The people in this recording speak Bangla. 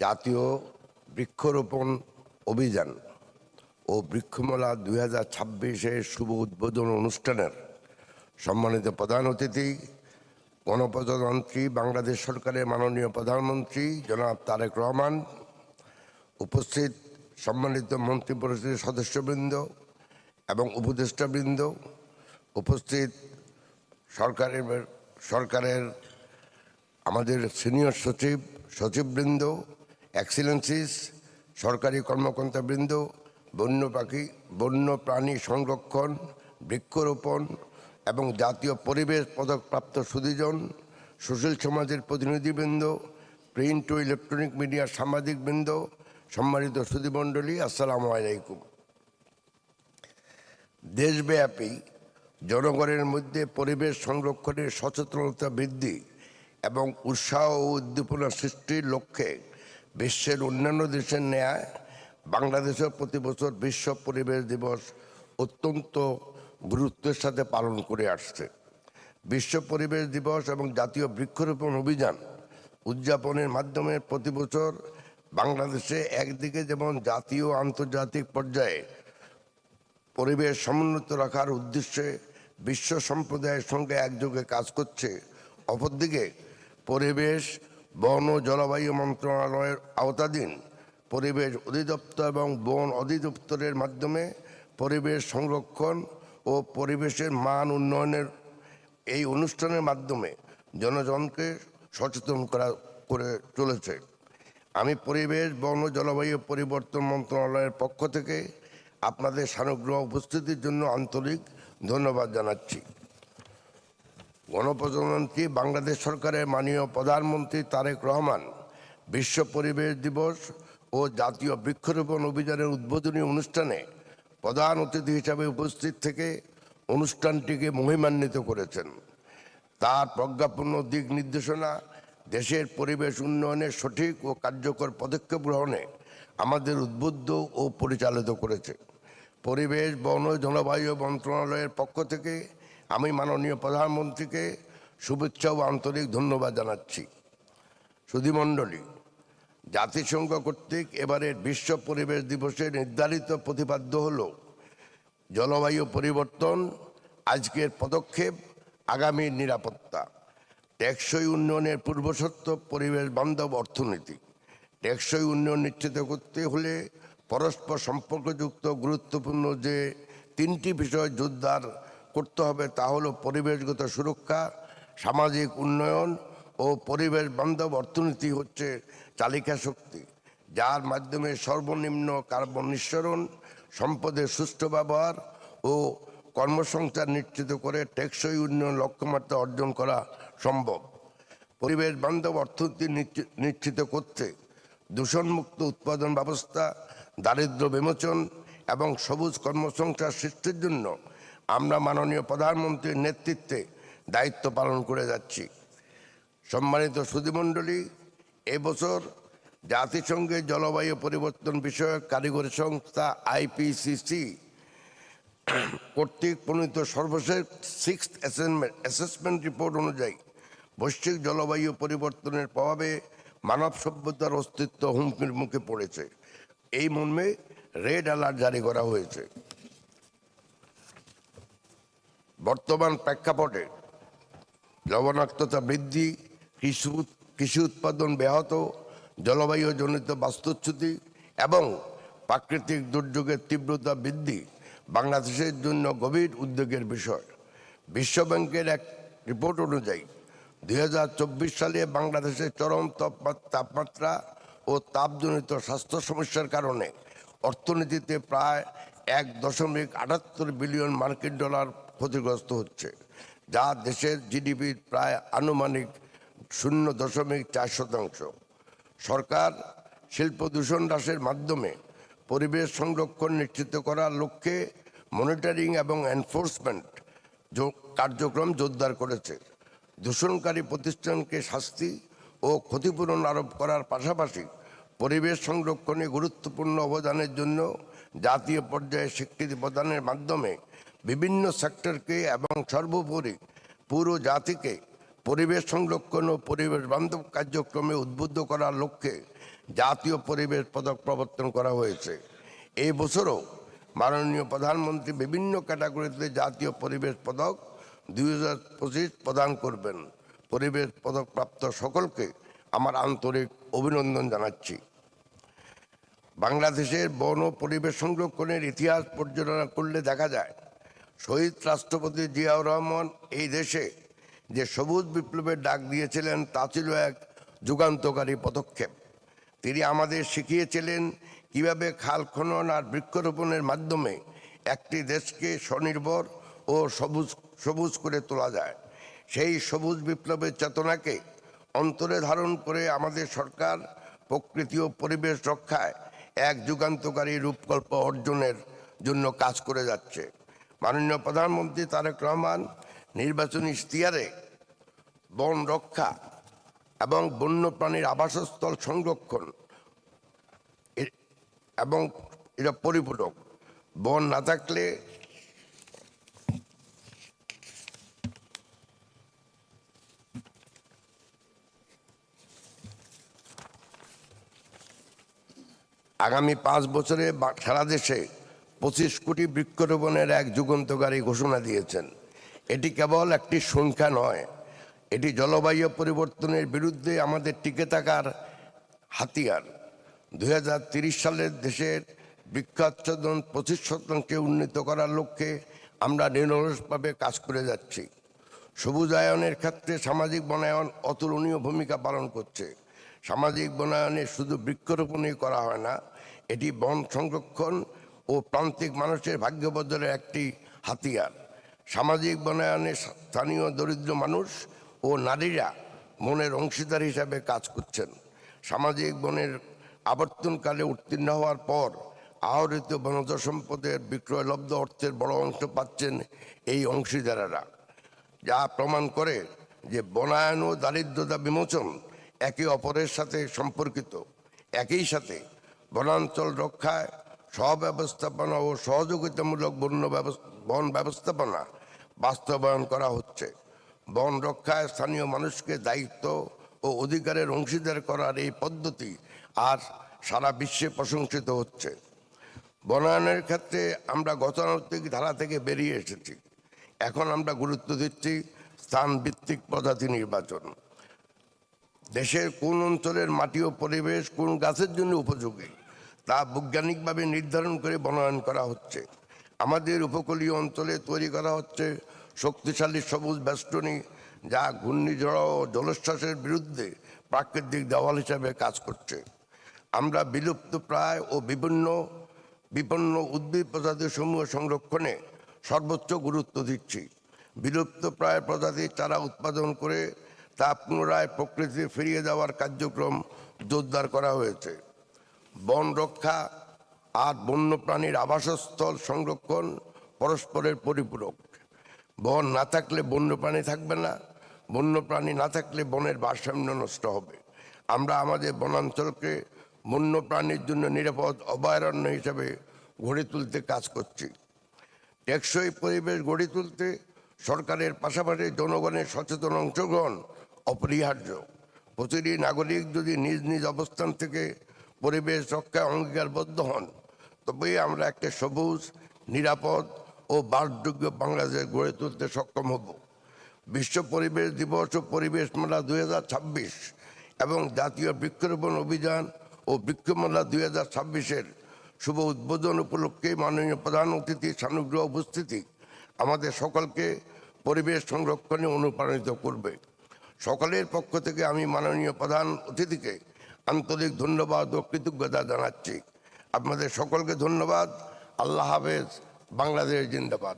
জাতীয় বৃক্ষরোপণ অভিযান ও বৃক্ষমেলা 2026-এর শুভ উদ্বোধন অনুষ্ঠানের সম্মানিত প্রধান অতিথি, গণপ্রজাতন্ত্রী বাংলাদেশ সরকারের মাননীয় প্রধানমন্ত্রী জনাব তারেক রহমান, উপস্থিত সম্মানিত মন্ত্রিপরিষদের সদস্যবৃন্দ এবং উপদেষ্টাবৃন্দ, উপস্থিত সরকারের আমাদের সিনিয়র সচিববৃন্দ, এক্সিলেন্সিস, সরকারি কর্মকর্তাবৃন্দ, বন্য প্রাণী সংরক্ষণ, বৃক্ষরোপণ এবং জাতীয় পরিবেশ পদকপ্রাপ্ত সুধীজন, সুশীল সমাজের প্রতিনিধিবৃন্দ, প্রিন্ট ও ইলেকট্রনিক মিডিয়ার সাংবাদিকবৃন্দ, সম্মানিত সুধীমণ্ডলী, আসসালামু আলাইকুম। দেশব্যাপী জনগণের মধ্যে পরিবেশ সংরক্ষণের সচেতনতা বৃদ্ধি এবং উৎসাহ ও উদ্দীপনা সৃষ্টির লক্ষ্যে বিশ্বের অন্যান্য দেশের ন্যায় বাংলাদেশেও প্রতি বছর বিশ্ব পরিবেশ দিবস অত্যন্ত গুরুত্বের সাথে পালন করে আসছে। বিশ্ব পরিবেশ দিবস এবং জাতীয় বৃক্ষরোপণ অভিযান উদযাপনের মাধ্যমে প্রতি বছর বাংলাদেশে একদিকে যেমন জাতীয় ও আন্তর্জাতিক পর্যায়ে পরিবেশ সমুন্নত রাখার উদ্দেশ্যে বিশ্ব সম্প্রদায়ের সঙ্গে একযোগে কাজ করছে, অপরদিকে পরিবেশ, বন ও জলবায়ু মন্ত্রণালয়ের আওতাধীন পরিবেশ অধিদপ্তর এবং বন অধিদপ্তরের মাধ্যমে পরিবেশ সংরক্ষণ ও পরিবেশের মান উন্নয়নের এই অনুষ্ঠানের মাধ্যমে জনগণকে সচেতন করে চলেছে। আমি পরিবেশ, বন ও জলবায়ু পরিবর্তন মন্ত্রণালয়ের পক্ষ থেকে আপনাদের সানুগ্রহ উপস্থিতির জন্য আন্তরিক ধন্যবাদ জানাচ্ছি। গণপ্রজাতন্ত্রী বাংলাদেশ সরকারের মাননীয় প্রধানমন্ত্রী তারেক রহমান বিশ্ব পরিবেশ দিবস ও জাতীয় বৃক্ষরোপণ অভিযানের উদ্বোধনী অনুষ্ঠানে প্রধান অতিথি হিসাবে উপস্থিত থেকে অনুষ্ঠানটিকে মহিমান্বিত করেছেন। তার প্রজ্ঞাপন্য দিক নির্দেশনা দেশের পরিবেশ উন্নয়নের সঠিক ও কার্যকর পদক্ষেপ গ্রহণে আমাদের উদ্বুদ্ধ ও পরিচালিত করেছে। পরিবেশ, বন ও জলবায়ু মন্ত্রণালয়ের পক্ষ থেকে আমি মাননীয় প্রধানমন্ত্রীকে শুভেচ্ছা ও আন্তরিক ধন্যবাদ জানাচ্ছি। সুধীমণ্ডলী, জাতিসংঘ কর্তৃক এবারের বিশ্ব পরিবেশ দিবসে নির্ধারিত প্রতিপাদ্য হল জলবায়ু পরিবর্তন, আজকের পদক্ষেপ, আগামীর নিরাপত্তা। টেকসই উন্নয়নের পূর্বশর্ত পরিবেশ বান্ধব অর্থনীতি। টেকসই উন্নয়ন নিশ্চিত করতে হলে পরস্পর সম্পর্কযুক্ত গুরুত্বপূর্ণ যে তিনটি বিষয় জোরদার করতে হবে তা হলো পরিবেশগত সুরক্ষা, সামাজিক উন্নয়ন ও পরিবেশ বান্ধব অর্থনীতি হচ্ছে চালিকা শক্তি, যার মাধ্যমে সর্বনিম্ন কার্বন নিঃসরণ, সম্পদের সুষ্ঠু ব্যবহার ও কর্মসংস্থান নিশ্চিত করে টেকসই উন্নয়ন লক্ষ্যমাত্রা অর্জন করা সম্ভব। পরিবেশ বান্ধব অর্থনীতি নিশ্চিত করতে দূষণমুক্ত উৎপাদন ব্যবস্থা, দারিদ্র্য বিমোচন এবং সবুজ কর্মসংস্থান সৃষ্টির জন্য আমরা মাননীয় প্রধানমন্ত্রীর নেতৃত্বে দায়িত্ব পালন করে যাচ্ছি। সম্মানিত সুধীমণ্ডলী, এবছর জাতিসংঘের জলবায়ু পরিবর্তন বিষয়ক কারিগরি সংস্থা IPCC কর্তৃক প্রণীত সর্বশেষ 6th অ্যাসেসমেন্ট রিপোর্ট অনুযায়ী বৈশ্বিক জলবায়ু পরিবর্তনের প্রভাবে মানব সভ্যতার অস্তিত্ব হুমকির মুখে পড়েছে। এই মর্মে রেড অ্যালার্ট জারি করা হয়েছে। বর্তমান প্রেক্ষাপটে লবণাক্ততা বৃদ্ধি, কৃষি উৎপাদন ব্যাহত, জলবায়ুজনিত বাস্তুচ্যুতি এবং প্রাকৃতিক দুর্যোগের তীব্রতা বৃদ্ধি বাংলাদেশের জন্য গভীর উদ্বেগের বিষয়। বিশ্বব্যাংকের এক রিপোর্ট অনুযায়ী 2024 সালে বাংলাদেশের চরম তাপমাত্রা ও তাপজনিত স্বাস্থ্য সমস্যার কারণে অর্থনীতিতে প্রায় 1.78 বিলিয়ন মার্কিন ডলার ক্ষতিগ্রস্ত হচ্ছে, যা দেশের জিডিপির প্রায় আনুমানিক 0.4%। সরকার শিল্প দূষণ হ্রাসের মাধ্যমে পরিবেশ সংরক্ষণ নিশ্চিত করার লক্ষ্যে মনিটরিং এবং এনফোর্সমেন্ট কার্যক্রম জোরদার করেছে। দূষণকারী প্রতিষ্ঠানকে শাস্তি ও ক্ষতিপূরণ আরোপ করার পাশাপাশি পরিবেশ সংরক্ষণে গুরুত্বপূর্ণ অবদানের জন্য জাতীয় পর্যায়ে স্বীকৃতি প্রদানের মাধ্যমে বিভিন্ন সেক্টরকে এবং সর্বোপরি পুরো জাতিকে পরিবেশ সংরক্ষণ ও পরিবেশ বান্ধব কার্যক্রমে উদ্বুদ্ধ করার লক্ষ্যে জাতীয় পরিবেশ পদক প্রবর্তন করা হয়েছে। এই বছরও মাননীয় প্রধানমন্ত্রী বিভিন্ন ক্যাটাগরিতে জাতীয় পরিবেশ পদক 2025 প্রদান করবেন। পরিবেশ পদক প্রাপ্ত সকলকে আমার আন্তরিক অভিনন্দন জানাচ্ছি। বাংলাদেশের বন ও পরিবেশ সংরক্ষণের ইতিহাস পর্যালোচনা করলে দেখা যায়, শহীদ রাষ্ট্রপতি জিয়াউর রহমান এই দেশে যে সবুজ বিপ্লবের ডাক দিয়েছিলেন তা ছিল এক যুগান্তকারী পদক্ষেপ। তিনি আমাদের শিখিয়েছিলেন কিভাবে খাল খনন আর বৃক্ষরোপণের মাধ্যমে একটি দেশকে স্বনির্ভর ও সবুজ করে তোলা যায়। সেই সবুজ বিপ্লবের চেতনাকে অন্তরে ধারণ করে আমাদের সরকার প্রকৃতি ও পরিবেশ রক্ষায় এক যুগান্তকারী রূপকল্প অর্জনের জন্য কাজ করে যাচ্ছে। মাননীয় প্রধানমন্ত্রী তারেক রহমান নির্বাচনী ইশতেহারে বন রক্ষা এবং বন্যপ্রাণীর আবাসস্থল সংরক্ষণ এবং এটা পরিপূরক। বন না থাকলে আগামী 5 বছরে সারা দেশে 25 কোটি বৃক্ষরোপণের এক যুগান্তকারী ঘোষণা দিয়েছেন। এটি কেবল একটি সংখ্যা নয়, এটি জলবায়ু পরিবর্তনের বিরুদ্ধে আমাদের টিকে থাকার হাতিয়ার। 2030 সালের দেশের বৃক্ষাচ্ছাদন 25% উন্নীত করার লক্ষ্যে আমরা নিরলসভাবে কাজ করে যাচ্ছি। সবুজায়নের ক্ষেত্রে সামাজিক বনায়ন অতুলনীয় ভূমিকা পালন করছে। সামাজিক বনায়নে শুধু বৃক্ষরোপণই করা হয় না, এটি বন সংরক্ষণ ও প্রান্তিক মানুষের ভাগ্য বদলের একটি হাতিয়ার। সামাজিক বনায়নে স্থানীয় দরিদ্র মানুষ ও নারীরা বনের অংশীদার হিসাবে কাজ করছেন। সামাজিক বনের আবর্তনকালে উত্তীর্ণ হওয়ার পর আহরিত বনজ সম্পদের বিক্রয়লব্ধ অর্থের বড় অংশ পাচ্ছেন এই অংশীদারেরা, যা প্রমাণ করে যে বনায়ন ও দারিদ্রতা বিমোচন একে অপরের সাথে সম্পর্কিত। একই সাথে বনাঞ্চল রক্ষায় সহব্যবস্থাপনা ও সহযোগিতামূলক বন ব্যবস্থাপনা বাস্তবায়ন করা হচ্ছে। বন রক্ষায় স্থানীয় মানুষকে দায়িত্ব ও অধিকারের অংশীদার করার এই পদ্ধতি আর সারা বিশ্বে প্রশংসিত হচ্ছে। বনায়নের ক্ষেত্রে আমরা গতানুগতিক ধারা থেকে বেরিয়ে এসেছি। এখন আমরা গুরুত্ব দিচ্ছি স্থানভিত্তিক প্রজাতি নির্বাচন। দেশের কোন অঞ্চলের মাটি ও পরিবেশ কোন গাছের জন্য উপযোগী তা বৈজ্ঞানিকভাবে নির্ধারণ করে বনায়ন করা হচ্ছে। আমাদের উপকূলীয় অঞ্চলে তৈরি করা হচ্ছে শক্তিশালী সবুজ বেষ্টনী, যা ঘূর্ণিঝড় ও জলোচ্ছ্বাসের বিরুদ্ধে প্রাকৃতিক দেওয়াল হিসাবে কাজ করছে। আমরা বিলুপ্ত প্রায় ও বিপন্ন উদ্ভিদ প্রজাতি সমূহ সংরক্ষণে সর্বোচ্চ গুরুত্ব দিচ্ছি। বিলুপ্ত প্রায় প্রজাতির চারা উৎপাদন করে তা পুনরায় প্রকৃতি ফিরিয়ে দেওয়ার কার্যক্রম জোরদার করা হয়েছে। বন রক্ষা আর বন্যপ্রাণীর আবাসস্থল সংরক্ষণ পরস্পরের পরিপূরক। বন না থাকলে বন্যপ্রাণী থাকবে না, বন্যপ্রাণী না থাকলে বনের ভারসাম্য নষ্ট হবে। আমরা আমাদের বনাঞ্চলকে বন্যপ্রাণীর জন্য নিরাপদ অভয়ারণ্য হিসাবে গড়ে তুলতে কাজ করছি। টেকসই পরিবেশ গড়ে তুলতে সরকারের পাশাপাশি জনগণের সচেতন অংশগ্রহণ অপরিহার্য। প্রতিটি নাগরিক যদি নিজ নিজ অবস্থান থেকে পরিবেশ রক্ষায় অঙ্গীকারবদ্ধ হন, তবেই আমরা একটা সবুজ, নিরাপদ ও বাসযোগ্য বাংলাদেশ গড়ে তুলতে সক্ষম হব। বিশ্ব পরিবেশ দিবস ও পরিবেশ মেলা 2026 এবং জাতীয় বৃক্ষরোপণ অভিযান ও বৃক্ষমেলা 2026-এর শুভ উদ্বোধন উপলক্ষে মাননীয় প্রধান অতিথি সানুগ্রহ উপস্থিতি আমাদের সকলকে পরিবেশ সংরক্ষণে অনুপ্রাণিত করবে। সকলের পক্ষ থেকে আমি মাননীয় প্রধান অতিথিকে আন্তরিক ধন্যবাদ ও কৃতজ্ঞতা জানাচ্ছি। আপনাদের সকলকে ধন্যবাদ। আল্লাহ হাফেজ। বাংলাদেশ জিন্দাবাদ।